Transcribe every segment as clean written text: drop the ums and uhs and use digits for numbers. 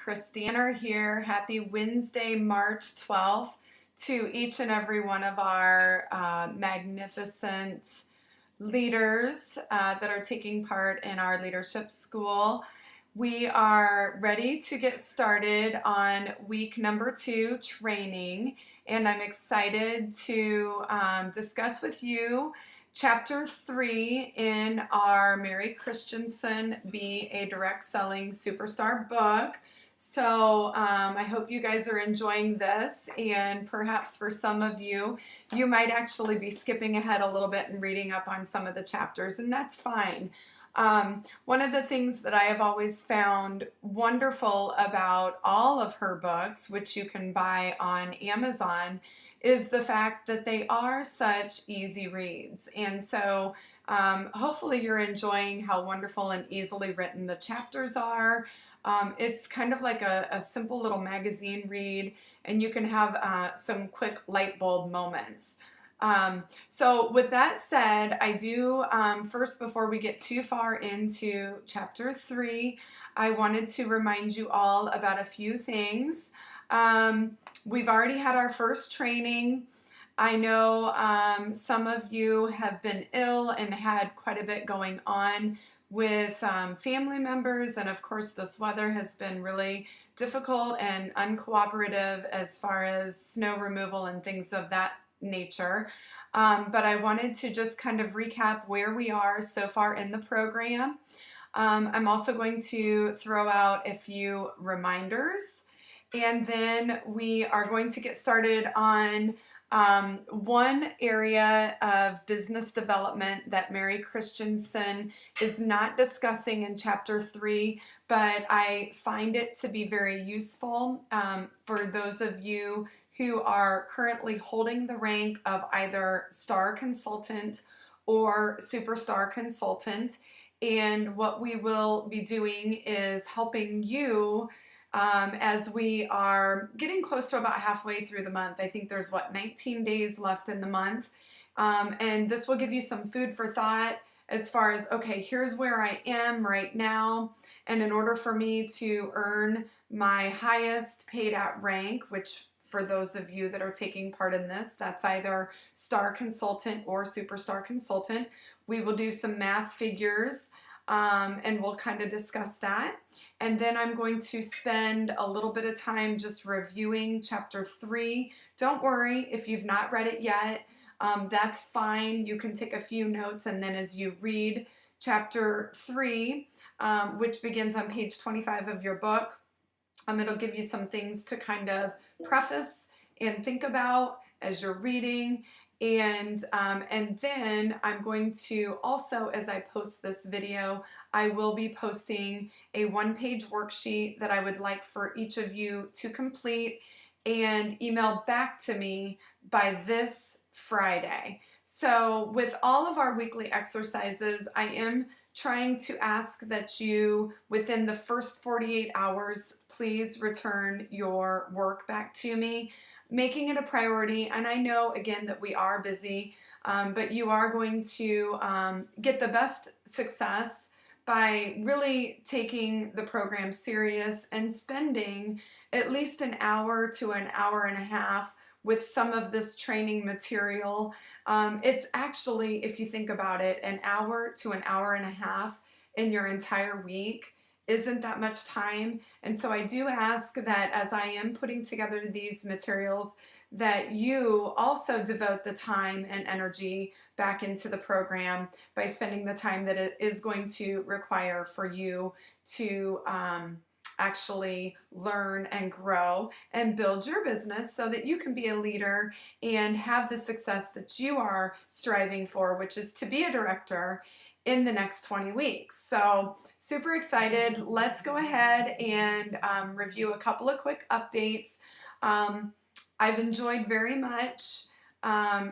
Christina here. Happy Wednesday, March 12th to each and every one of our magnificent leaders that are taking part in our leadership school. We are ready to get started on week number 2 training, and I'm excited to discuss with you Chapter 3 in our Mary Christensen Be a Direct Selling Superstar book. So I hope you guys are enjoying this, and perhaps for some of you, you might actually be skipping ahead a little bit and reading up on some of the chapters, and that's fine. One of the things that I have always found wonderful about all of her books, which you can buy on Amazon, is the fact that they are such easy reads. And so hopefully you're enjoying how wonderful and easily written the chapters are. It's kind of like a simple little magazine read, and you can have some quick light bulb moments. So with that said, I do, first, before we get too far into Chapter 3, I wanted to remind you all about a few things. We've already had our first training. I know some of you have been ill and had quite a bit going on with family members, and of course this weather has been really difficult and uncooperative as far as snow removal and things of that nature. But I wanted to just kind of recap where we are so far in the program. I'm also going to throw out a few reminders, and then we are going to get started on one area of business development that Mary Christensen is not discussing in Chapter 3, but I find it to be very useful for those of you who are currently holding the rank of either star consultant or superstar consultant. And what we will be doing is helping you as we are getting close to about halfway through the month. I think there's 19 days left in the month. And this will give you some food for thought as far as, okay, here's where I am right now. And in order for me to earn my highest paid out rank, which for those of you that are taking part in this, that's either star consultant or superstar consultant, we will do some math figures and we'll kind of discuss that. And then I'm going to spend a little bit of time just reviewing Chapter 3. Don't worry if you've not read it yet. That's fine. You can take a few notes, and then as you read Chapter 3, which begins on page 25 of your book, it'll give you some things to kind of preface and think about as you're reading. And then I'm going to also, as I post this video, I will be posting a one-page worksheet that I would like for each of you to complete and email back to me by this Friday. So with all of our weekly exercises, I am trying to ask that you, within the first 48 hours, please return your work back to me, making it a priority. And I know, again, that we are busy, but you are going to get the best success by really taking the program serious and spending at least an hour to an hour and a half with some of this training material. It's actually, if you think about it, an hour to an hour and a half in your entire week isn't that much time. And so I do ask that as I am putting together these materials, that you also devote the time and energy back into the program by spending the time that it is going to require for you to actually learn and grow and build your business so that you can be a leader and have the success that you are striving for, which is to be a director in the next 20 weeks. So super excited. Let's go ahead and review a couple of quick updates. I've enjoyed very much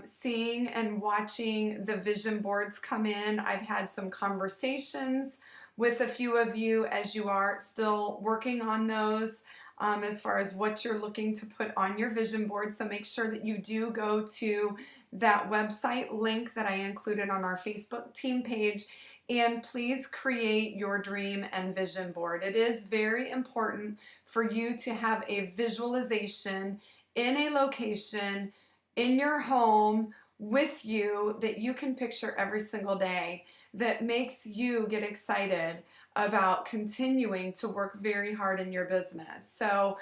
seeing and watching the vision boards come in. I've had some conversations with a few of you as you are still working on those as far as what you're looking to put on your vision board. So make sure that you do go to that website link that I included on our Facebook team page and please create your dream and vision board. It is very important for you to have a visualization in a location in your home with you that you can picture every single day, that makes you get excited about continuing to work very hard in your business. So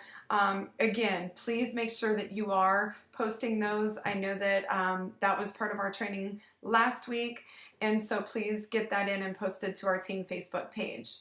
again, please make sure that you are posting those. I know that that was part of our training last week, and so please get that in and posted to our team Facebook page.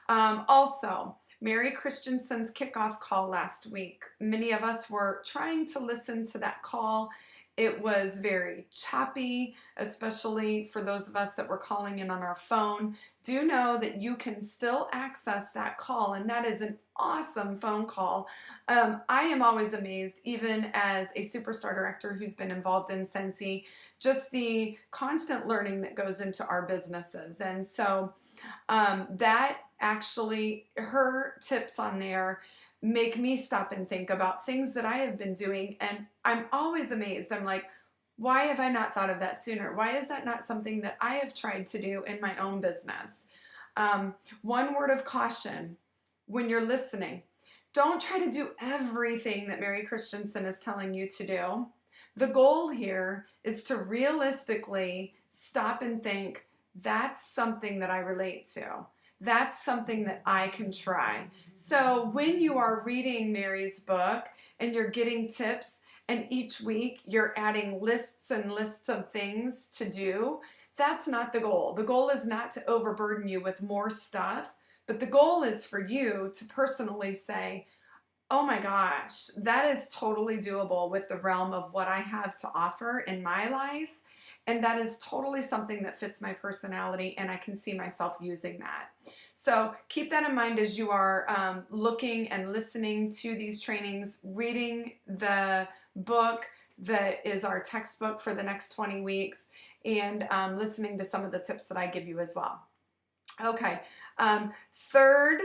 Also, Mary Christensen's kickoff call last week. Many of us were trying to listen to that call. It was very choppy, especially for those of us that were calling in on our phone. Do know that you can still access that call, and that is an awesome phone call. I am always amazed, even as a superstar director who's been involved in Scentsy, just the constant learning that goes into our businesses. And so that actually, her tips on there make me stop and think about things that I have been doing, and I'm always amazed. I'm like, why have I not thought of that sooner? Why is that not something that I have tried to do in my own business? One word of caution when you're listening: don't try to do everything that Mary Christensen is telling you to do. The goal here is to realistically stop and think, that's something that I relate to. That's something that I can try. So when you are reading Mary's book and you're getting tips, and each week you're adding lists and lists of things to do, that's not the goal. The goal is not to overburden you with more stuff, but the goal is for you to personally say, oh my gosh, that is totally doable with the realm of what I have to offer in my life. And that is totally something that fits my personality, and I can see myself using that. So keep that in mind as you are looking and listening to these trainings, reading the book that is our textbook for the next 20 weeks, and listening to some of the tips that I give you as well. Okay, third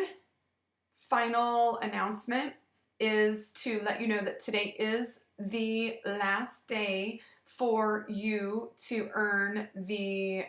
final announcement is to let you know that today is the last day for you to earn the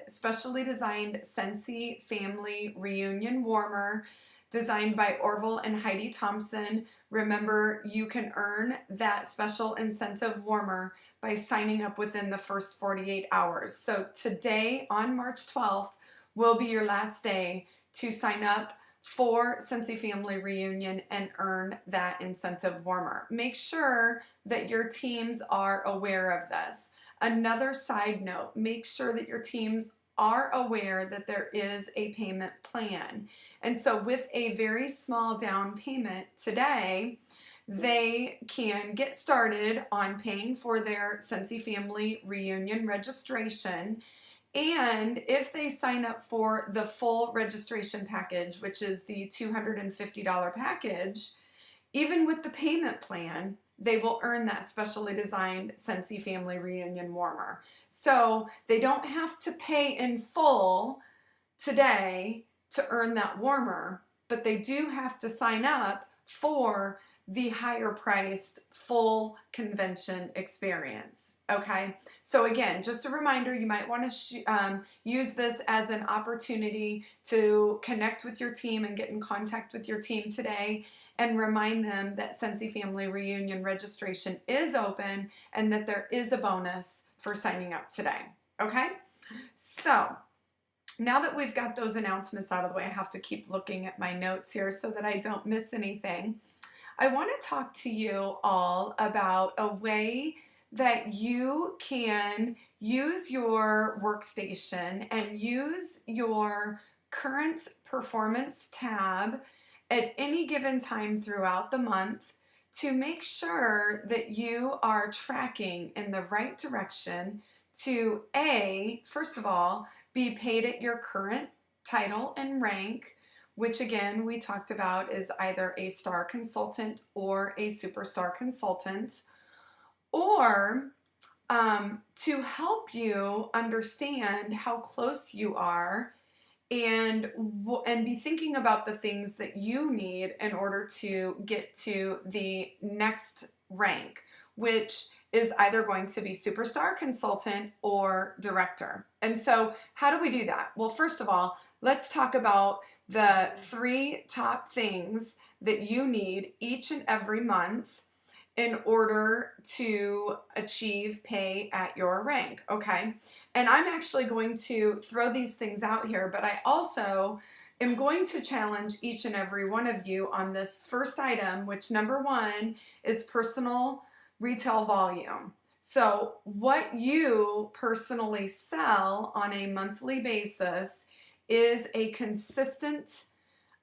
specially designed Scentsy Family Reunion Warmer, designed by Orville and Heidi Thompson. Remember, you can earn that special incentive warmer by signing up within the first 48 hours. So today, on March 12th, will be your last day to sign up for Scentsy Family Reunion and earn that incentive warmer. Make sure that your teams are aware of this. Another side note, make sure that your teams are aware that there is a payment plan. And so with a very small down payment today, they can get started on paying for their Scentsy Family Reunion registration. And if they sign up for the full registration package, which is the $250 package, even with the payment plan, they will earn that specially designed Scentsy Family Reunion Warmer. So they don't have to pay in full today to earn that warmer, but they do have to sign up for the higher priced full convention experience. Okay, so again, just a reminder, you might want to use this as an opportunity to connect with your team and get in contact with your team today, and remind them that Scentsy Family Reunion registration is open and that there is a bonus for signing up today. Okay, so now that we've got those announcements out of the way, I have to keep looking at my notes here so that I don't miss anything. I want to talk to you all about a way that you can use your workstation and use your current performance tab at any given time throughout the month to make sure that you are tracking in the right direction to first of all, be paid at your current title and rank, which again we talked about is either a star consultant or a superstar consultant, or to help you understand how close you are and be thinking about the things that you need in order to get to the next rank, which is either going to be superstar, consultant, or director. And so how do we do that? Well, first of all, let's talk about the 3 top things that you need each and every month in order to achieve pay at your rank, okay? And I'm actually going to throw these things out here, but I also am going to challenge each and every one of you on this first item, which number 1 is personal retail volume. So what you personally sell on a monthly basis is a consistent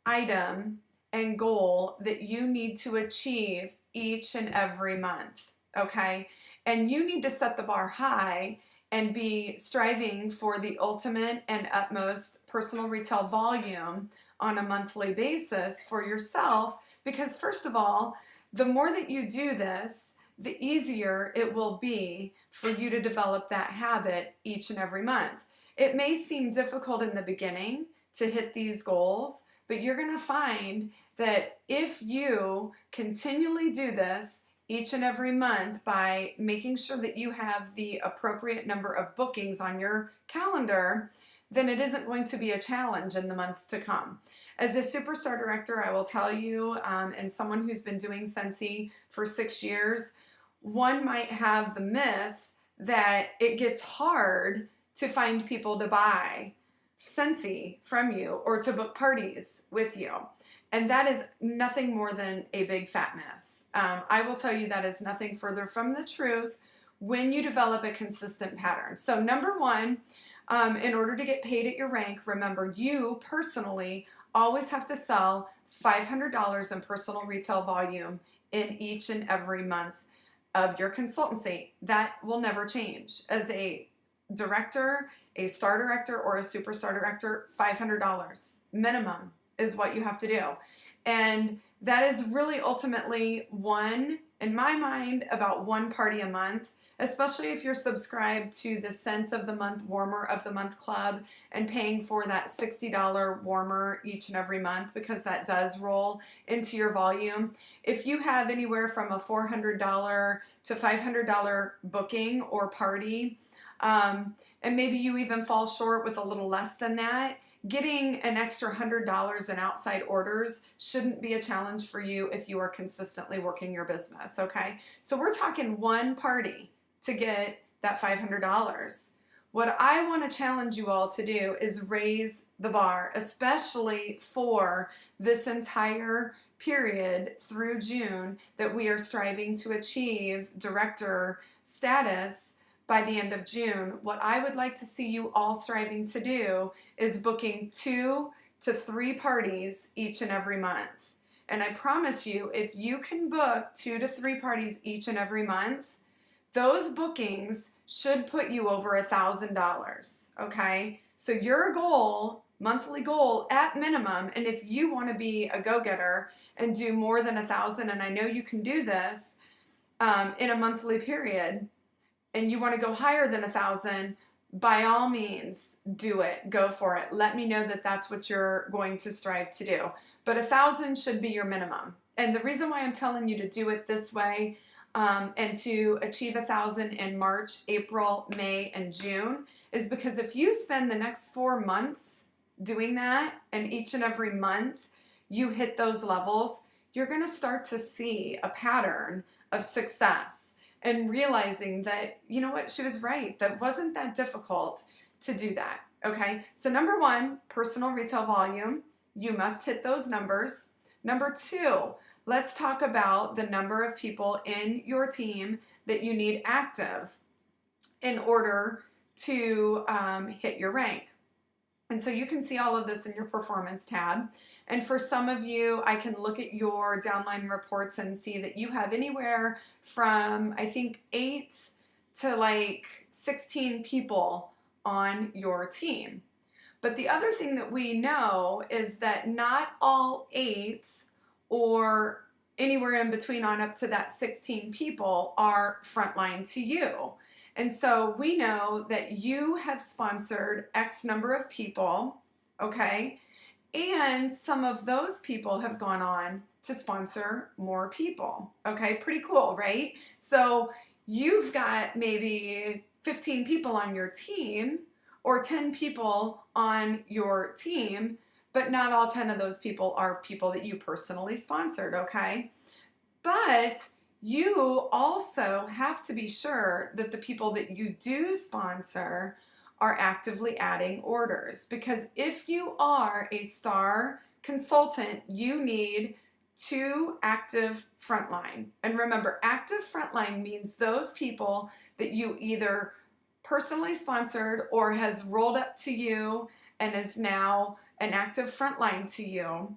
item and goal that you need to achieve each and every month, okay? And you need to set the bar high and be striving for the ultimate and utmost personal retail volume on a monthly basis for yourself, because first of all, the more that you do this, the easier it will be for you to develop that habit each and every month. It may seem difficult in the beginning to hit these goals, but you're going to find that if you continually do this each and every month by making sure that you have the appropriate number of bookings on your calendar, then it isn't going to be a challenge in the months to come. As a superstar director, I will tell you, and someone who's been doing Scentsy for 6 years, one might have the myth that it gets hard to find people to buy Scentsy from you or to book parties with you. And that is nothing more than a big fat myth. I will tell you that is nothing further from the truth when you develop a consistent pattern. So number 1, in order to get paid at your rank, remember you personally always have to sell $500 in personal retail volume in each and every month of your consultancy. That will never change. As a director, a star director, or a superstar director, $500 minimum is what you have to do. And that is really ultimately one, in my mind, about 1 party a month, especially if you're subscribed to the Scent of the Month, Warmer of the Month Club and paying for that $60 warmer each and every month, because that does roll into your volume. If you have anywhere from a $400 to $500 booking or party, and maybe you even fall short with a little less than that, getting an extra $100 in outside orders shouldn't be a challenge for you if you are consistently working your business, okay? So we're talking 1 party to get that $500. What I want to challenge you all to do is raise the bar, especially for this entire period through June that we are striving to achieve director status by the end of June. What I would like to see you all striving to do is booking 2 to 3 parties each and every month. And I promise you, if you can book 2 to 3 parties each and every month, those bookings should put you over $1,000, okay? So your goal, monthly goal at minimum, and if you want to be a go-getter and do more than 1,000, and I know you can do this in a monthly period, and you want to go higher than 1,000, by all means, do it. Go for it. Let me know that that's what you're going to strive to do. But 1,000 should be your minimum. And the reason why I'm telling you to do it this way and to achieve 1,000 in March, April, May, and June is because if you spend the next 4 months doing that, and each and every month you hit those levels, you're going to start to see a pattern of success. And realizing that, you know what, she was right. That wasn't that difficult to do that, okay? So number 1, personal retail volume. You must hit those numbers. Number 2, let's talk about the number of people in your team that you need active in order to hit your rank. And so you can see all of this in your performance tab. And for some of you, I can look at your downline reports and see that you have anywhere from, I think, 8 to like 16 people on your team. But the other thing that we know is that not all 8 or anywhere in between on up to that 16 people are frontline to you. And so we know that you have sponsored X number of people, okay? And some of those people have gone on to sponsor more people. Okay, pretty cool, right? So you've got maybe 15 people on your team or 10 people on your team, but not all 10 of those people are people that you personally sponsored, okay? But you also have to be sure that the people that you do sponsor are actively adding orders, because if you are a star consultant, you need 2 active frontline. And remember, active frontline means those people that you either personally sponsored or has rolled up to you and is now an active frontline to you,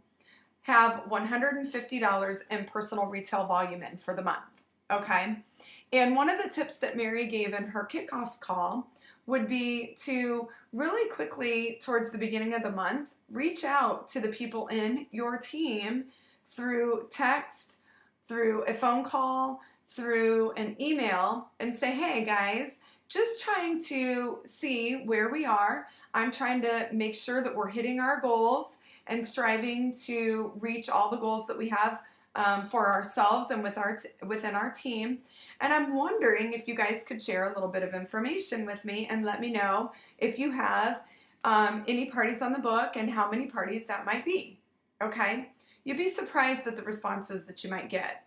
have $150 in personal retail volume in for the month, okay? And one of the tips that Mary gave in her kickoff call would be to really quickly, towards the beginning of the month, reach out to the people in your team through text, through a phone call, through an email, and say, hey guys, just trying to see where we are. I'm trying to make sure that we're hitting our goals and striving to reach all the goals that we have for ourselves and within our team. And I'm wondering if you guys could share a little bit of information with me and let me know if you have any parties on the book and how many parties that might be, okay? You'd be surprised at the responses that you might get.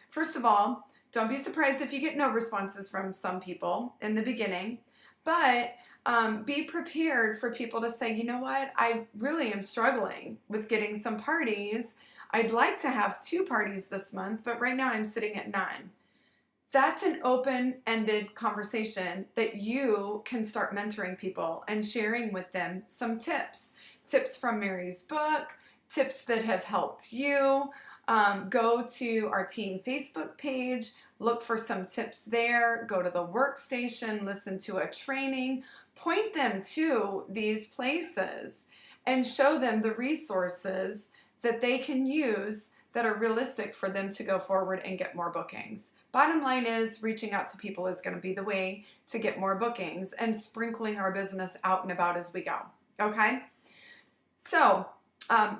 First of all, don't be surprised if you get no responses from some people in the beginning, but be prepared for people to say, you know what, I really am struggling with getting some parties. I'd like to have 2 parties this month, but right now I'm sitting at none. That's an open-ended conversation that you can start mentoring people and sharing with them some tips. Tips from Mary's book, tips that have helped you. Go to our team Facebook page, look for some tips there, go to the workstation, listen to a training, point them to these places and show them the resources that they can use that are realistic for them to go forward and get more bookings. Bottom line is, reaching out to people is going to be the way to get more bookings and sprinkling our business out and about as we go. Okay? So,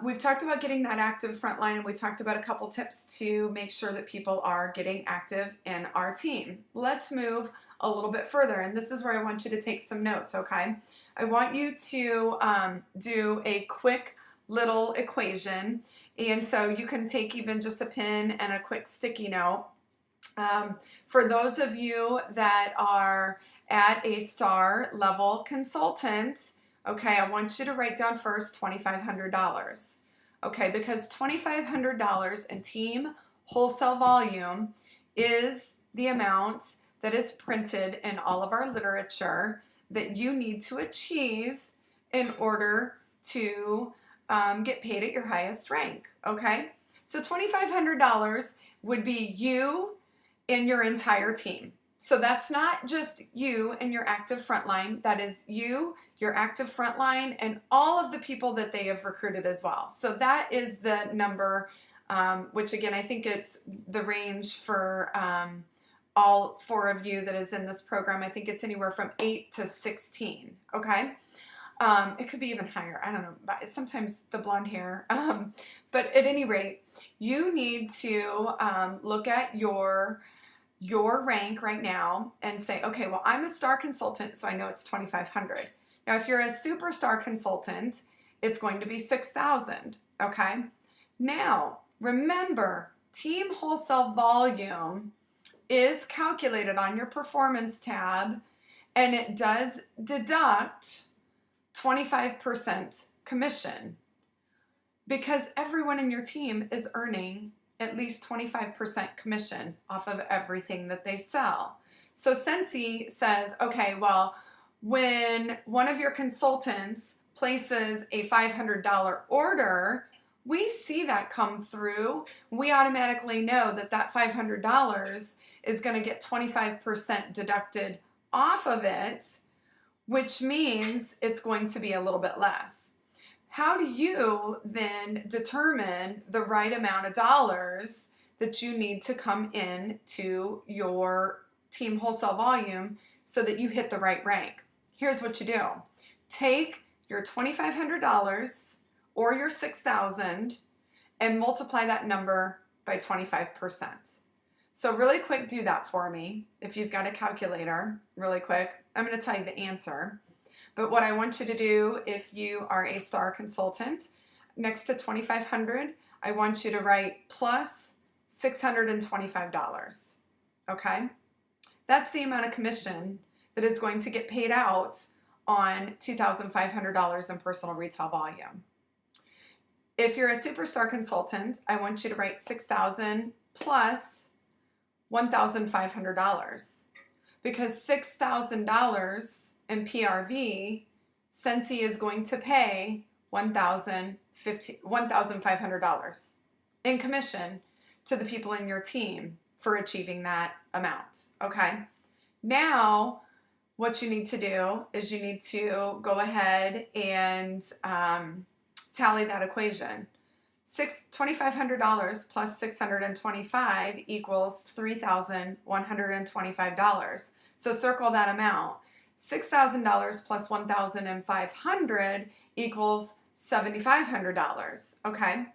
we've talked about getting that active frontline, and we talked about a couple tips to make sure that people are getting active in our team. Let's move a little bit further, and this is where I want you to take some notes, okay? I want you to do a quick little equation, and so you can take even just a pen and a quick sticky note. For those of you that are at a star level consultant, okay, I want you to write down first $2,500. Okay, because $2,500 in team wholesale volume is the amount that is printed in all of our literature that you need to achieve in order to get paid at your highest rank. Okay, so $2,500 would be you and your entire team. So that's not just you and your active frontline. That is you, your active frontline, and all of the people that they have recruited as well. So that is the number, which again, I think it's the range for all 4 of you that is in this program. I think it's anywhere from 8 to 16, okay? It could be even higher. I don't know. Sometimes the blonde hair. But at any rate, you need to look at your rank right now and say, okay, well, I'm a star consultant, so I know it's 2,500. Now, if you're a superstar consultant, it's going to be 6,000, okay? Now, remember, team wholesale volume is calculated on your performance tab, and it does deduct 25% commission because everyone in your team is earning at least 25% commission off of everything that they sell. So Scentsy says, okay, well, when one of your consultants places a $500 order, we see that come through. We automatically know that that $500 is going to get 25% deducted off of it, which means it's going to be a little bit less. How do you then determine the right amount of dollars that you need to come in to your team wholesale volume so that you hit the right rank? Here's what you do. Take your $2,500 or your 6,000 and multiply that number by 25%. So really quick, do that for me. If you've got a calculator, really quick, I'm going to tell you the answer. But what I want you to do, if you are a STAR consultant, next to 2,500, I want you to write plus $625. Okay? That's the amount of commission that is going to get paid out on $2,500 in personal retail volume. If you're a superstar consultant, I want you to write $6,000 plus $1,500, because $6,000 in PRV, Scentsy is going to pay $1,500 in commission to the people in your team for achieving that amount. Okay. Now, what you need to do is you need to go ahead and tally that equation. $2,500 plus 625 equals $3,125. So circle that amount. $6,000 plus 1,500 equals $7,500. Okay.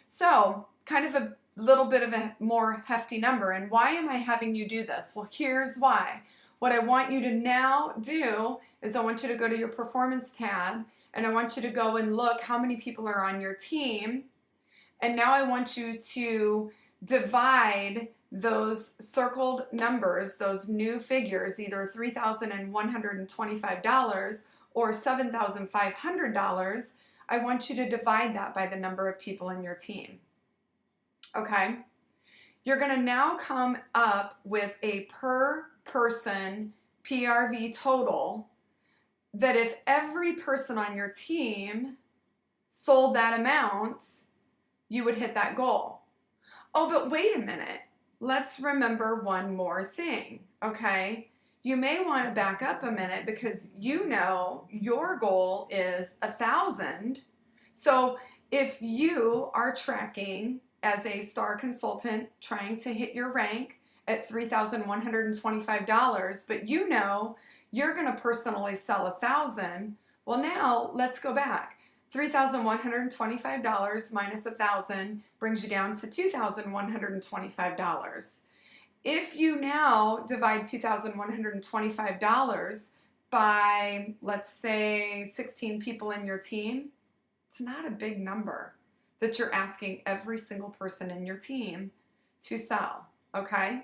So kind of a little bit of a more hefty number. And why am I having you do this? Well, here's why. What I want you to now do is I want you to go to your performance tab and I want you to go and look how many people are on your team. And now I want you to divide those circled numbers, those new figures, either $3,125 or $7,500. I want you to divide that by the number of people in your team. Okay? You're going to now come up with a per person PRV total that if every person on your team sold that amount, you would hit that goal. Oh, but wait a minute. Let's remember one more thing, okay? You may want to back up a minute because you know your goal is 1,000. So if you are tracking as a STAR consultant trying to hit your rank at $3,125, but you know you're going to personally sell 1,000, well, now let's go back. $3,125 minus 1,000 brings you down to $2,125. If you now divide $2,125 by, let's say, 16 people in your team, it's not a big number that you're asking every single person in your team to sell, okay?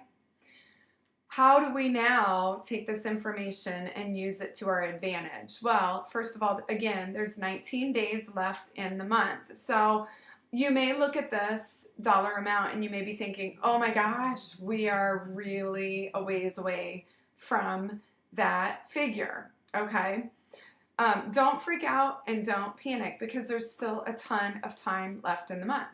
How do we now take this information and use it to our advantage? Well, first of all, again, there's 19 days left in the month. So you may look at this dollar amount and you may be thinking, oh my gosh, we are really a ways away from that figure, okay? Don't freak out and don't panic because there's still a ton of time left in the month.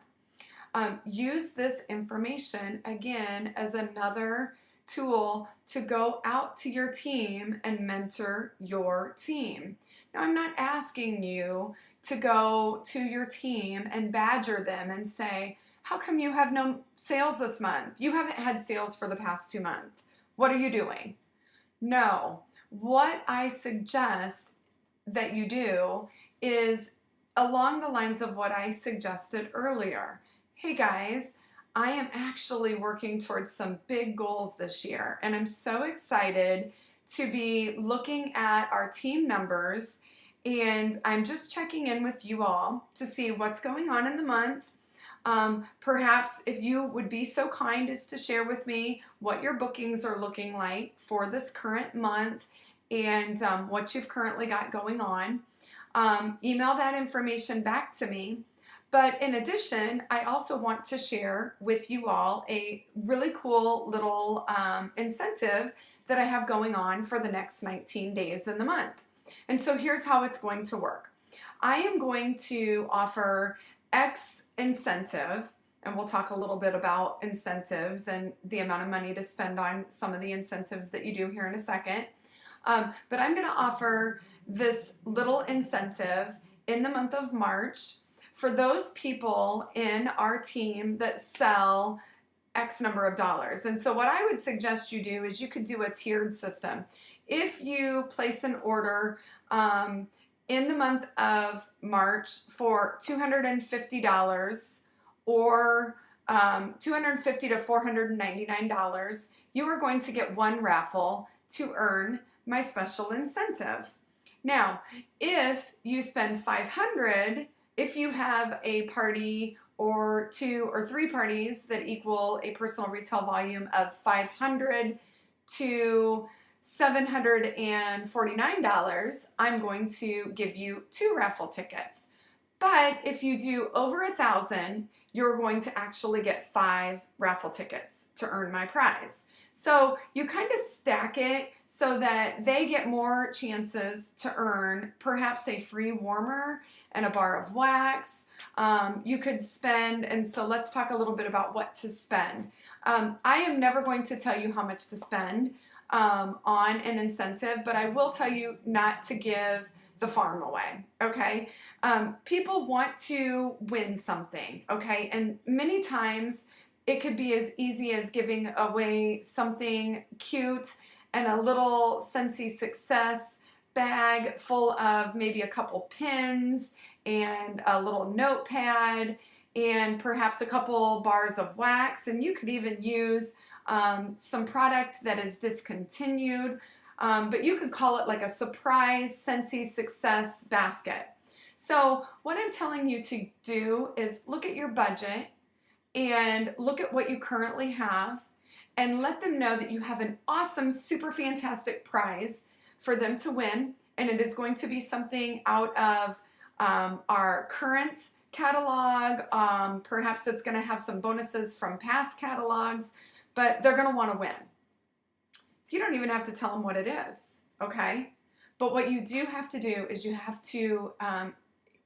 Use this information again as another tool to go out to your team and mentor your team. Now, I'm not asking you to go to your team and badger them and say, how come you have no sales this month? You haven't had sales for the past 2 months. What are you doing? No. What I suggest that you do is along the lines of what I suggested earlier. Hey guys, I am actually working towards some big goals this year, and I'm so excited to be looking at our team numbers, and I'm just checking in with you all to see what's going on in the month. Perhaps if you would be so kind as to share with me what your bookings are looking like for this current month and what you've currently got going on. Email that information back to me. But in addition, I also want to share with you all a really cool little incentive that I have going on for the next 19 days in the month. And so here's how it's going to work. I am going to offer X incentive, and we'll talk a little bit about incentives and the amount of money to spend on some of the incentives that you do here in a second. But I'm going to offer this little incentive in the month of March for those people in our team that sell X number of dollars. And so what I would suggest you do is you could do a tiered system. If you place an order in the month of March for $250 or $250 to $499, you are going to get one raffle to earn my special incentive. Now, if you spend $500, if you have a party or 2 or 3 parties that equal a personal retail volume of $500 to $749, I'm going to give you 2 raffle tickets. But if you do over 1,000, you're going to actually get 5 raffle tickets to earn my prize. So you kind of stack it so that they get more chances to earn perhaps a free warmer and a bar of wax. You could spend, and so let's talk a little bit about what to spend. I am never going to tell you how much to spend on an incentive, but I will tell you not to give the farm away, okay? People want to win something, okay? And many times it could be as easy as giving away something cute and a little Scentsy Success bag full of maybe a couple pins and a little notepad and perhaps a couple bars of wax. And you could even use some product that is discontinued, but you could call it like a surprise Scentsy Success basket. So what I'm telling you to do is look at your budget and look at what you currently have and let them know that you have an awesome, super fantastic prize for them to win. And it is going to be something out of our current catalog. Perhaps it's going to have some bonuses from past catalogs, but they're going to want to win. You don't even have to tell them what it is, okay? But what you do have to do is you have to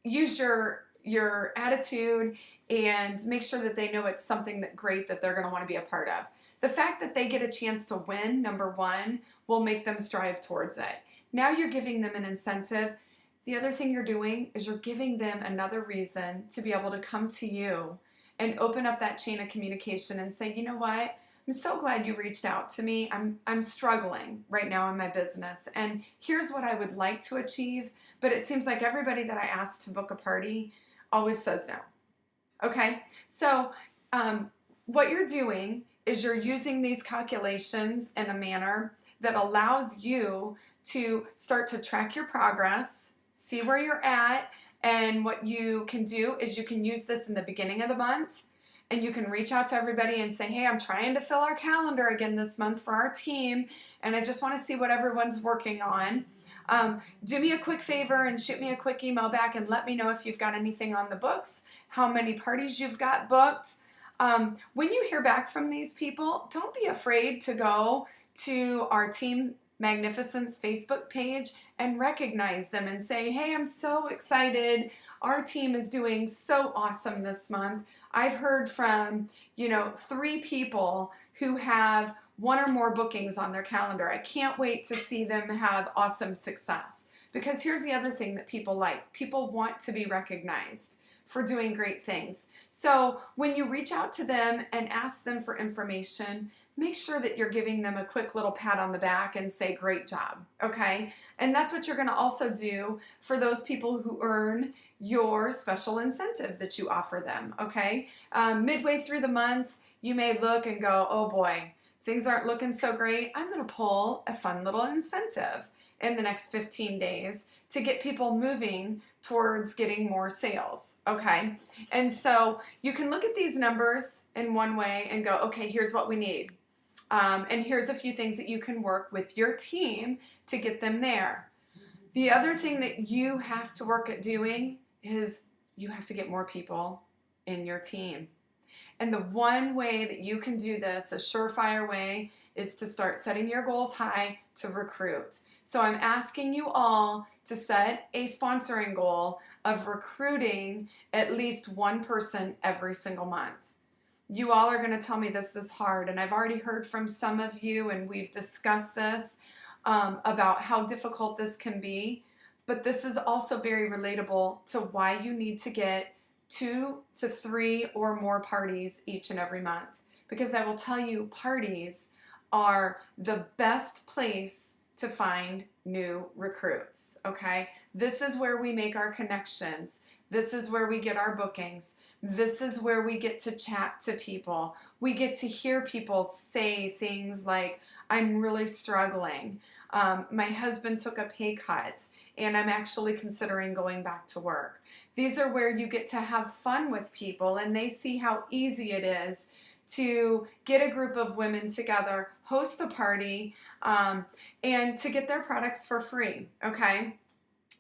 use your attitude and make sure that they know it's something great that they're going to want to be a part of. The fact that they get a chance to win, number one, will make them strive towards it. Now you're giving them an incentive. The other thing you're doing is you're giving them another reason to be able to come to you and open up that chain of communication and say, you know what? I'm so glad you reached out to me. I'm struggling right now in my business, and here's what I would like to achieve, but it seems like everybody that I ask to book a party always says no. Okay, so what you're doing is you're using these calculations in a manner that allows you to start to track your progress, see where you're at, and what you can do is you can use this in the beginning of the month. And you can reach out to everybody and say, hey, I'm trying to fill our calendar again this month for our team, and I just want to see what everyone's working on. Do me a quick favor and shoot me a quick email back and let me know if you've got anything on the books, how many parties you've got booked. When you hear back from these people, don't be afraid to go to our Team Magnifa-Scent's Facebook page and recognize them and say, hey, I'm so excited. Our team is doing so awesome this month. I've heard from, 3 people who have 1 or more bookings on their calendar. I can't wait to see them have awesome success. Because here's the other thing that people like. People want to be recognized for doing great things. So when you reach out to them and ask them for information, make sure that you're giving them a quick little pat on the back and say, great job, okay? And that's what you're gonna also do for those people who earn your special incentive that you offer them, okay? Midway through the month, you may look and go, oh boy, things aren't looking so great. I'm gonna pull a fun little incentive in the next 15 days to get people moving towards getting more sales, okay? And so you can look at these numbers in one way and go, okay, here's what we need. And here's a few things that you can work with your team to get them there. The other thing that you have to work at doing is you have to get more people in your team. And the one way that you can do this, a surefire way, is to start setting your goals high to recruit. So I'm asking you all to set a sponsoring goal of recruiting at least 1 person every single month. You all are going to tell me this is hard, and I've already heard from some of you, and we've discussed this about how difficult this can be, but this is also very relatable to why you need to get 2 to 3 or more parties each and every month. Because I will tell you, parties are the best place to find new recruits, okay? This is where we make our connections. This is where we get our bookings. This is where we get to chat to people. We get to hear people say things like, I'm really struggling. My husband took a pay cut and I'm actually considering going back to work. These are where you get to have fun with people and they see how easy it is to get a group of women together, host a party, and to get their products for free, okay?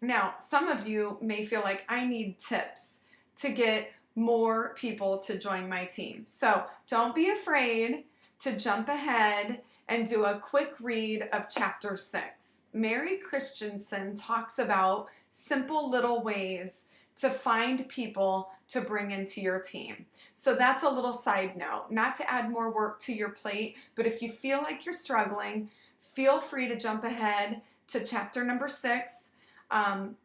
Now, some of you may feel like I need tips to get more people to join my team. So don't be afraid to jump ahead and do a quick read of chapter 6. Mary Christensen talks about simple little ways to find people to bring into your team. So that's a little side note, not to add more work to your plate, but if you feel like you're struggling, feel free to jump ahead to chapter number 6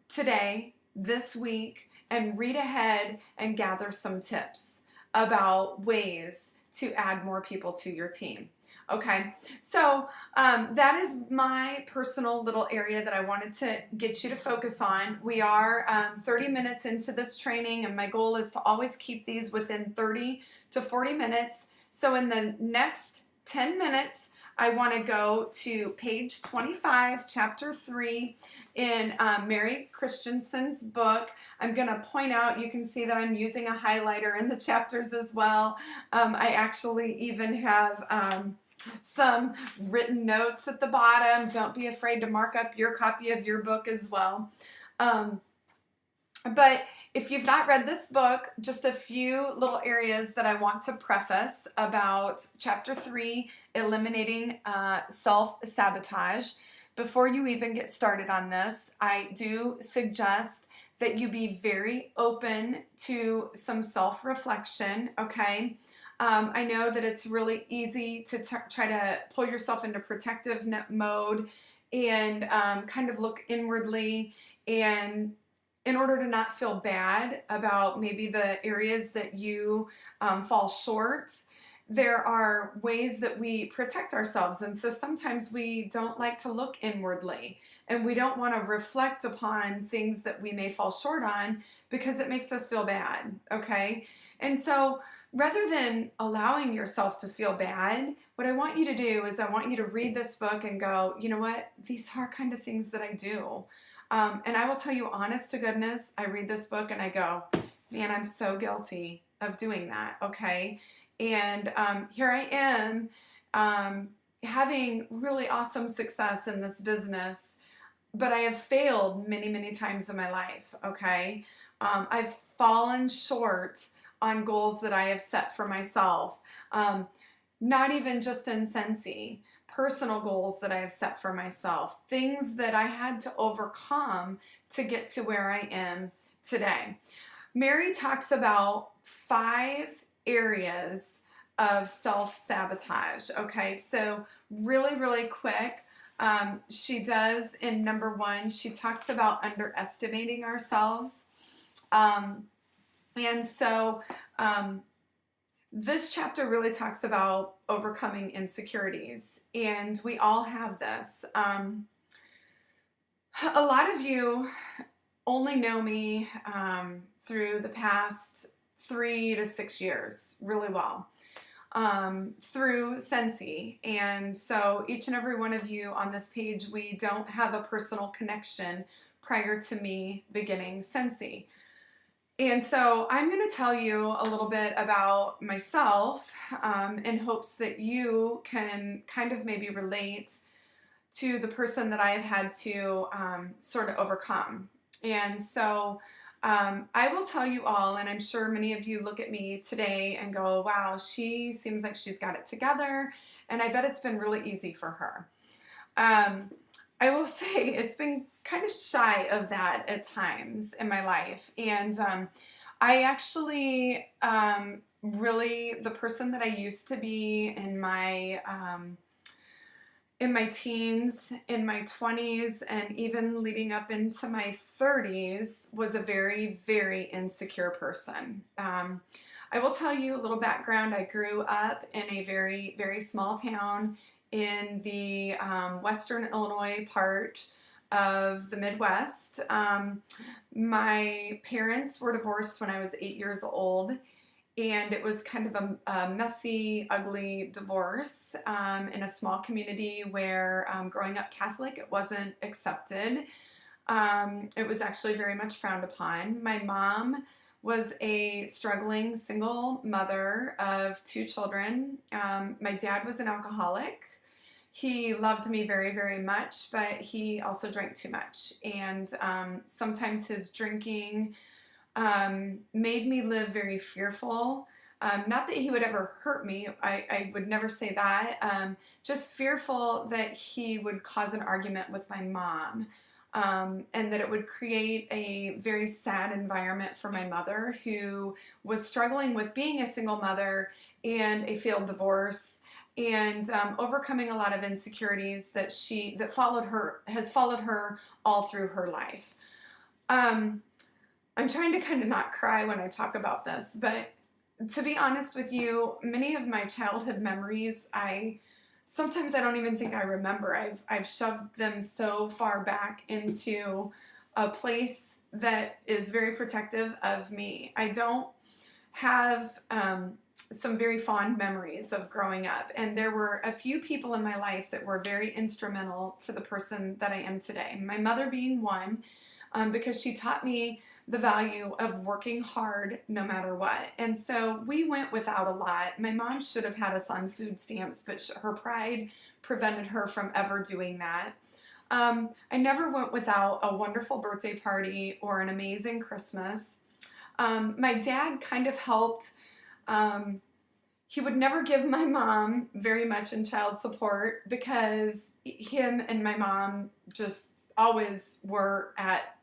today, this week, and read ahead and gather some tips about ways to add more people to your team. Okay, so that is my personal little area that I wanted to get you to focus on. We are 30 minutes into this training, and my goal is to always keep these within 30 to 40 minutes. So in the next 10 minutes, I want to go to page 25, chapter 3 in Mary Christensen's book. I'm going to point out, you can see that I'm using a highlighter in the chapters as well. I actually even have some written notes at the bottom. Don't be afraid to mark up your copy of your book as well. But if you've not read this book, just a few little areas that I want to preface about chapter 3, eliminating self-sabotage. Before you even get started on this, I do suggest that you be very open to some self-reflection, okay? I know that it's really easy to try to pull yourself into protective mode and kind of look inwardly, and in order to not feel bad about maybe the areas that you fall short, there are ways that we protect ourselves. And so sometimes we don't like to look inwardly and we don't want to reflect upon things that we may fall short on because it makes us feel bad, okay? And so rather than allowing yourself to feel bad, what I want you to do is I want you to read this book and go, you know what, these are kind of things that I do. And I will tell you, honest to goodness, I read this book and I go, man, I'm so guilty of doing that, okay? And here I am having really awesome success in this business, but I have failed many, many times in my life, okay? I've fallen short on goals that I have set for myself, not even just in Scentsy, personal goals that I have set for myself, things that I had to overcome to get to where I am today. Mary talks about 5 areas of self-sabotage, okay? So really, really quick, she does in number 1, she talks about underestimating ourselves. And so this chapter really talks about overcoming insecurities, and we all have this. A lot of you only know me through the past 3 to 6 years really well through Scentsy, and so each and every one of you on this page, we don't have a personal connection prior to me beginning Scentsy. And so I'm going to tell you a little bit about myself in hopes that you can kind of maybe relate to the person that I have had to sort of overcome. And so I will tell you all, and I'm sure many of you look at me today and go, wow, she seems like she's got it together, and I bet it's been really easy for her. I will say it's been kind of shy of that at times in my life. And I actually really, the person that I used to be in my teens, in my 20s, and even leading up into my 30s was a very, very insecure person. I will tell you a little background. I grew up in a very, very small town in the western Illinois part of the Midwest. My parents were divorced when I was 8 years old, and it was kind of a messy, ugly divorce in a small community where growing up Catholic, it wasn't accepted. It was actually very much frowned upon. My mom was a struggling single mother of 2 children. My dad was an alcoholic. He loved me very, very much, but he also drank too much. And sometimes his drinking made me live very fearful. Not that he would ever hurt me, I would never say that. Just fearful that he would cause an argument with my mom. And that it would create a very sad environment for my mother, who was struggling with being a single mother and a failed divorce, and overcoming a lot of insecurities that has followed her all through her life. I'm trying to kind of not cry when I talk about this, but to be honest with you, many of my childhood memories, sometimes I don't even think I remember. I've shoved them so far back into a place that is very protective of me. I don't have some very fond memories of growing up, and there were a few people in my life that were very instrumental to the person that I am today. My mother being one, because she taught me the value of working hard no matter what. And so we went without a lot. My mom should have had us on food stamps, but her pride prevented her from ever doing that. I never went without a wonderful birthday party or an amazing Christmas. My dad kind of helped. He would never give my mom very much in child support because him and my mom just always were at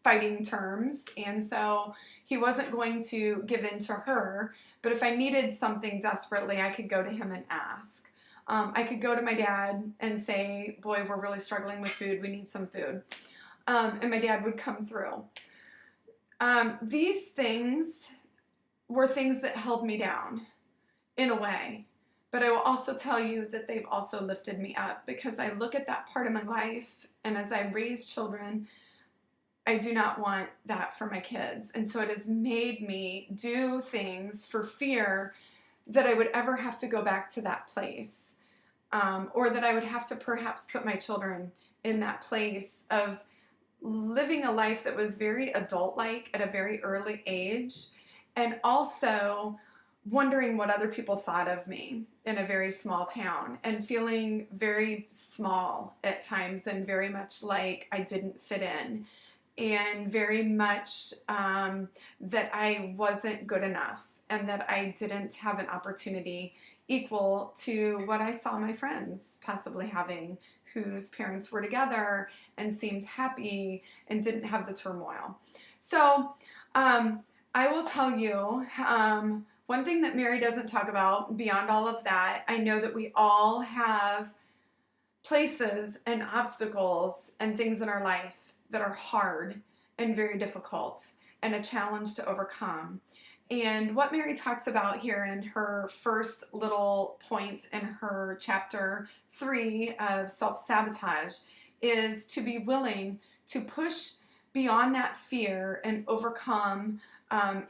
fighting terms, and so he wasn't going to give in to her. But if I needed something desperately, I could go to him and ask. I could go to my dad and say, boy, we're really struggling with food, we need some food. And my dad would come through. These things were things that held me down in a way, but I will also tell you that they've also lifted me up, because I look at that part of my life, and as I raise children, I do not want that for my kids. And so it has made me do things for fear that I would ever have to go back to that place, or that I would have to perhaps put my children in that place of living a life that was very adult-like at a very early age, and also wondering what other people thought of me in a very small town, and feeling very small at times, and very much like I didn't fit in, and very much that I wasn't good enough, and that I didn't have an opportunity equal to what I saw my friends possibly having, whose parents were together and seemed happy and didn't have the turmoil. So I will tell you, one thing that Mary doesn't talk about beyond all of that, I know that we all have places and obstacles and things in our life that are hard and very difficult and a challenge to overcome. And what Mary talks about here in her first little point in her chapter 3 of self-sabotage is to be willing to push beyond that fear and overcome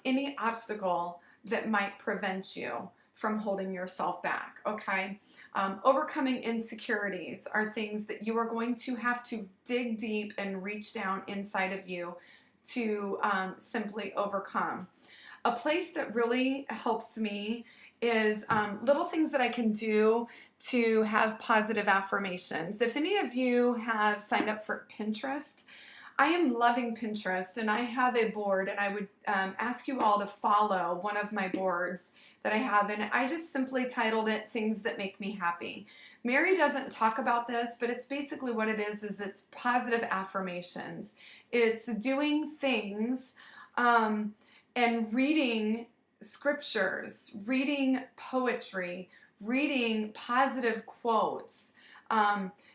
any obstacle that might prevent you from holding yourself back, okay? Overcoming insecurities are things that you are going to have to dig deep and reach down inside of you to simply overcome. A place that really helps me is little things that I can do to have positive affirmations. If any of you have signed up for Pinterest, I am loving Pinterest, and I have a board, and I would ask you all to follow one of my boards that I have, and I just simply titled it Things That Make Me Happy. Mary doesn't talk about this, but it's basically what it is it's positive affirmations. It's doing things and reading scriptures, reading poetry, reading positive quotes,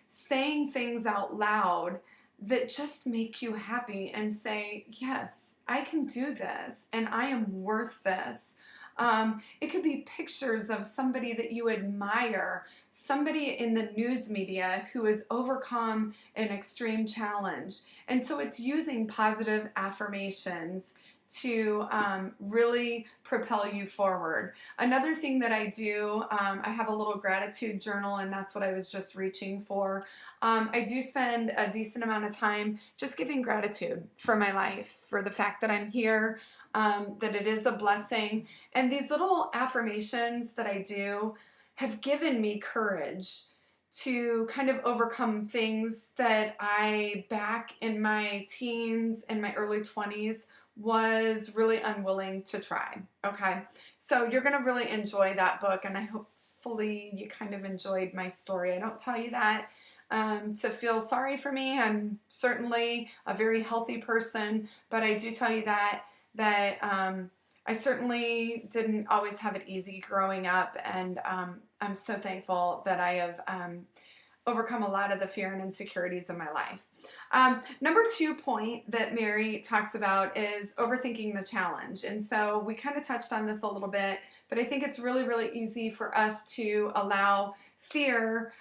saying things out loud that just make you happy and say, yes, I can do this, and I am worth this. It could be pictures of somebody that you admire, somebody in the news media who has overcome an extreme challenge. And so it's using positive affirmations to really propel you forward. Another thing that I do, I have a little gratitude journal, and that's what I was just reaching for. I do spend a decent amount of time just giving gratitude for my life, for the fact that I'm here, that it is a blessing. And these little affirmations that I do have given me courage to kind of overcome things that I, back in my teens and my early 20s, was really unwilling to try. Okay, so you're going to really enjoy that book, and I hopefully you kind of enjoyed my story. I don't tell you that to feel sorry for me. I'm certainly a very healthy person, but I do tell you that I certainly didn't always have it easy growing up, and I'm so thankful that I have overcome a lot of the fear and insecurities in my life. Number 2 point that Mary talks about is overthinking the challenge. And so we kind of touched on this a little bit, but I think it's really, really easy for us to allow fear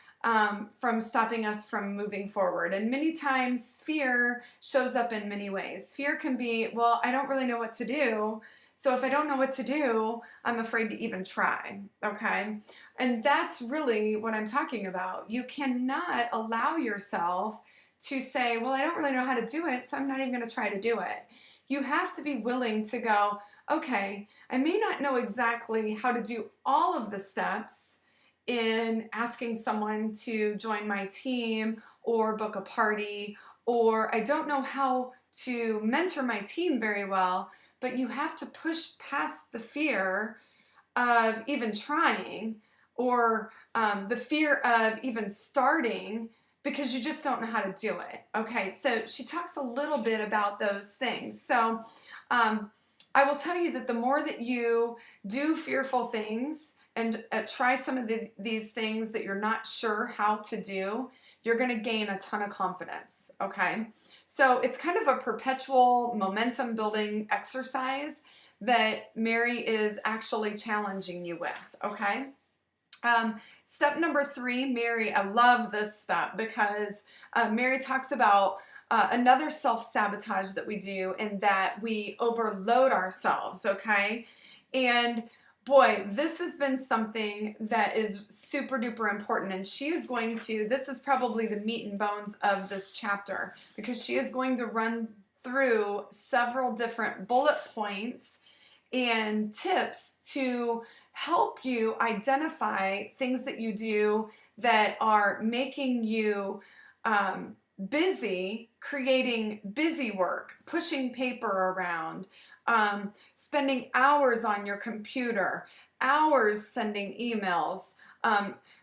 from stopping us from moving forward. And many times fear shows up in many ways. Fear can be, well, I don't really know what to do. So if I don't know what to do, I'm afraid to even try, okay? And that's really what I'm talking about. You cannot allow yourself to say, well, I don't really know how to do it, so I'm not even going to try to do it. You have to be willing to go, okay, I may not know exactly how to do all of the steps in asking someone to join my team or book a party, or I don't know how to mentor my team very well, but you have to push past the fear of even trying, or the fear of even starting, because you just don't know how to do it. Okay, so she talks a little bit about those things. So I will tell you that the more that you do fearful things and try some of these things that you're not sure how to do, you're going to gain a ton of confidence, okay? So it's kind of a perpetual momentum building exercise that Mary is actually challenging you with, okay? Step number 3, Mary, I love this step because Mary talks about another self-sabotage that we do, in that we overload ourselves, okay? And boy, this has been something that is super duper important, and she is going to, this is probably the meat and bones of this chapter, because she is going to run through several different bullet points and tips to help you identify things that you do that are making you busy, creating busy work, pushing paper around, spending hours on your computer, hours sending emails,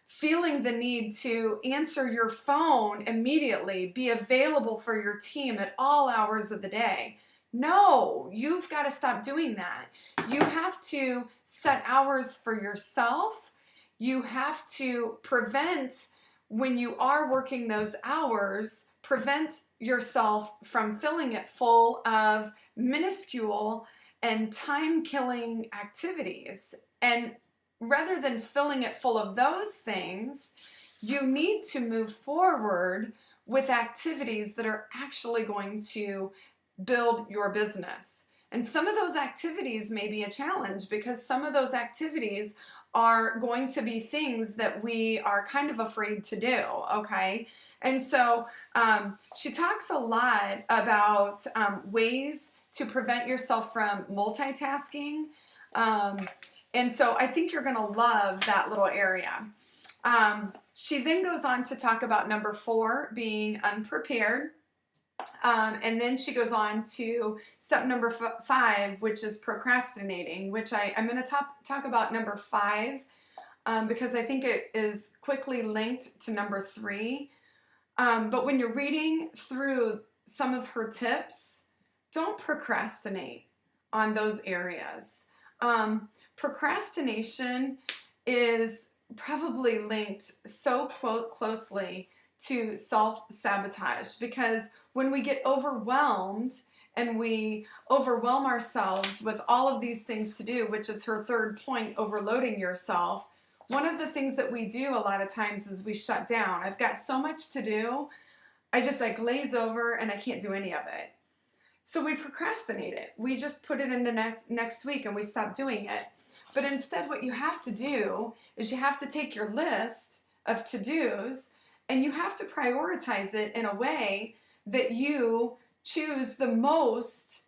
feeling the need to answer your phone immediately, be available for your team at all hours of the day. No, you've got to stop doing that. You have to set hours for yourself. You have to prevent, when you are working those hours, prevent yourself from filling it full of minuscule and time-killing activities. And rather than filling it full of those things, you need to move forward with activities that are actually going to build your business. And some of those activities may be a challenge, because some of those activities are going to be things that we are kind of afraid to do, okay? And so she talks a lot about ways to prevent yourself from multitasking. And so I think you're going to love that little area. She then goes on to talk about number 4, being unprepared. And then she goes on to step number 5, which is procrastinating, which I'm going to talk about number 5 because I think it is quickly linked to number 3. But when you're reading through some of her tips, don't procrastinate on those areas. Procrastination is probably linked so closely to self-sabotage, because when we get overwhelmed and we overwhelm ourselves with all of these things to do, which is her third point, overloading yourself. One of the things that we do a lot of times is we shut down. I've got so much to do, I just like glaze over and I can't do any of it. So we procrastinate it. We just put it into next week and we stop doing it. But instead, what you have to do is you have to take your list of to-dos and you have to prioritize it in a way that you choose the most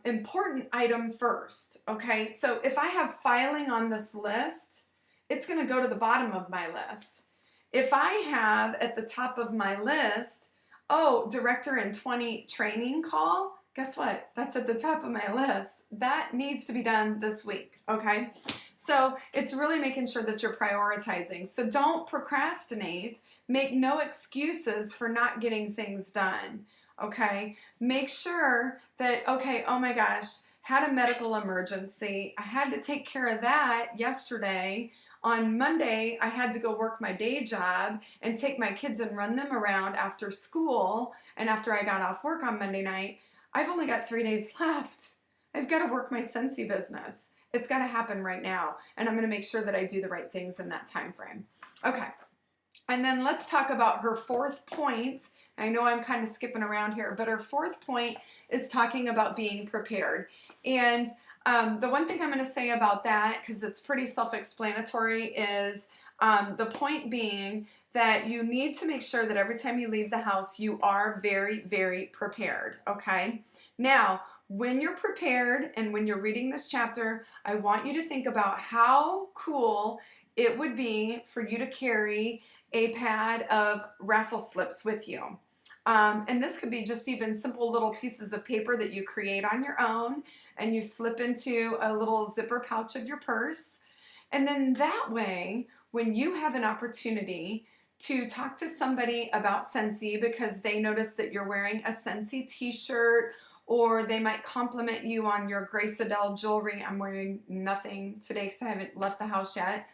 important item first. Okay, so if I have filing on this list, it's going to go to the bottom of my list. If I have at the top of my list, oh, director in 20 training call, guess what? That's at the top of my list. That needs to be done this week, okay? So it's really making sure that you're prioritizing. So don't procrastinate. Make no excuses for not getting things done, okay? Make sure that, okay, oh my gosh, had a medical emergency. I had to take care of that yesterday. On Monday, I had to go work my day job and take my kids and run them around after school. And after I got off work on Monday night, I've only got 3 days left. I've got to work my Scentsy business. It's got to happen right now. And I'm going to make sure that I do the right things in that time frame. Okay. And then let's talk about her fourth point. I know I'm kind of skipping around here, but her fourth point is talking about being prepared. And the one thing I'm going to say about that, because it's pretty self-explanatory, is the point being that you need to make sure that every time you leave the house, you are very, very prepared, okay? Now, when you're prepared and when you're reading this chapter, I want you to think about how cool it would be for you to carry a pad of raffle slips with you. And this could be just even simple little pieces of paper that you create on your own and you slip into a little zipper pouch of your purse. And then that way, when you have an opportunity to talk to somebody about Scentsy because they notice that you're wearing a Scentsy t-shirt, or they might compliment you on your Grace Adele jewelry. I'm wearing nothing today because I haven't left the house yet.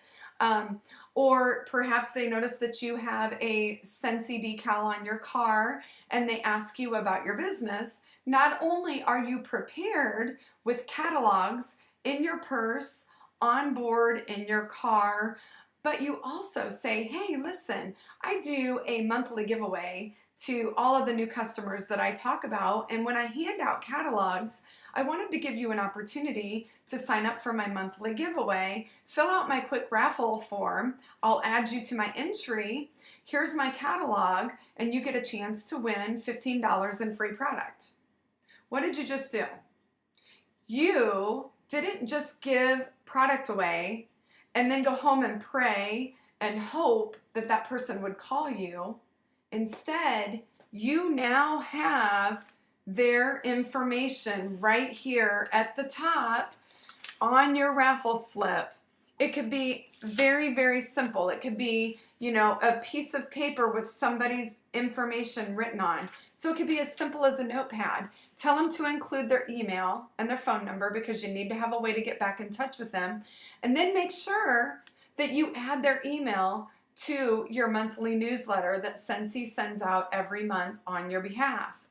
Or perhaps they notice that you have a Scentsy decal on your car and they ask you about your business. Not only are you prepared with catalogs in your purse, on board in your car, but you also say, hey, listen, I do a monthly giveaway to all of the new customers that I talk about. And when I hand out catalogs, I wanted to give you an opportunity to sign up for my monthly giveaway, fill out my quick raffle form. I'll add you to my entry. Here's my catalog, and you get a chance to win $15 in free product. What did you just do? You didn't just give product away and then go home and pray and hope that that person would call you. Instead, you now have their information right here at the top on your raffle slip. It could be very, very simple. It could be, you know, a piece of paper with somebody's information written on. So it could be as simple as a notepad. Tell them to include their email and their phone number because you need to have a way to get back in touch with them. And then make sure that you add their email to your monthly newsletter that Scentsy sends out every month on your behalf.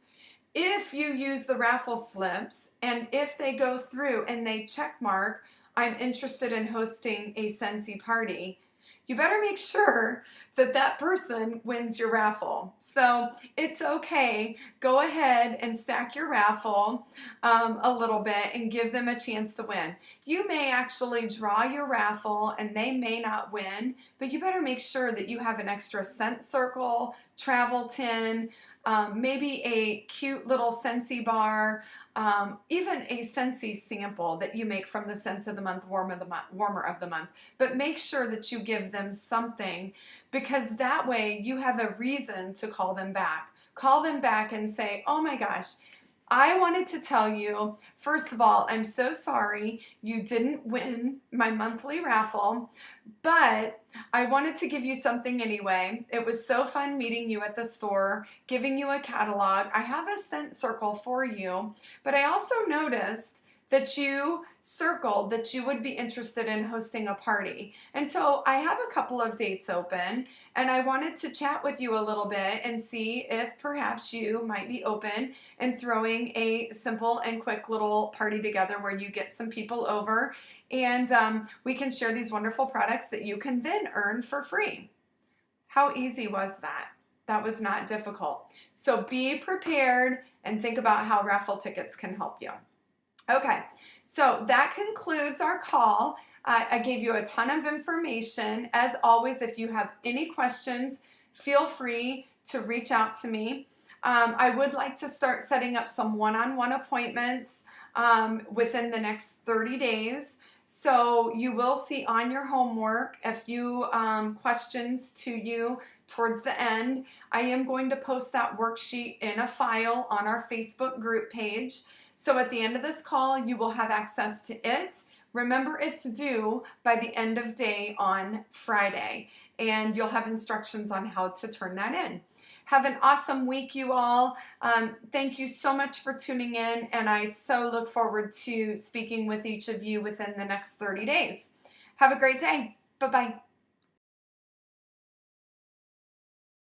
If you use the raffle slips and if they go through and they check mark, I'm interested in hosting a Scentsy party, you better make sure that that person wins your raffle. So it's okay. Go ahead and stack your raffle a little bit and give them a chance to win. You may actually draw your raffle and they may not win, but you better make sure that you have an extra scent circle, travel tin, maybe a cute little Scentsy bar, even a Scentsy sample that you make from the scent of the month, warmer of the month. But make sure that you give them something because that way you have a reason to call them back. Call them back and say, oh my gosh, I wanted to tell you, first of all, I'm so sorry you didn't win my monthly raffle, but I wanted to give you something anyway. It was so fun meeting you at the store, giving you a catalog. I have a scent circle for you, but I also noticed that you circled that you would be interested in hosting a party. And so I have a couple of dates open, and I wanted to chat with you a little bit and see if perhaps you might be open and throwing a simple and quick little party together where you get some people over, and we can share these wonderful products that you can then earn for free. How easy was that? That was not difficult. So be prepared and think about how raffle tickets can help you. Okay, so that concludes our call. I gave you a ton of information. As always, if you have any questions, feel free to reach out to me. I would like to start setting up some one-on-one appointments within the next 30 days. So you will see on your homework a few questions to you towards the end. I am going to post that worksheet in a file on our Facebook group page. So at the end of this call, you will have access to it. Remember, it's due by the end of day on Friday, and you'll have instructions on how to turn that in. Have an awesome week, you all. Thank you so much for tuning in, and I so look forward to speaking with each of you within the next 30 days. Have a great day. Bye-bye.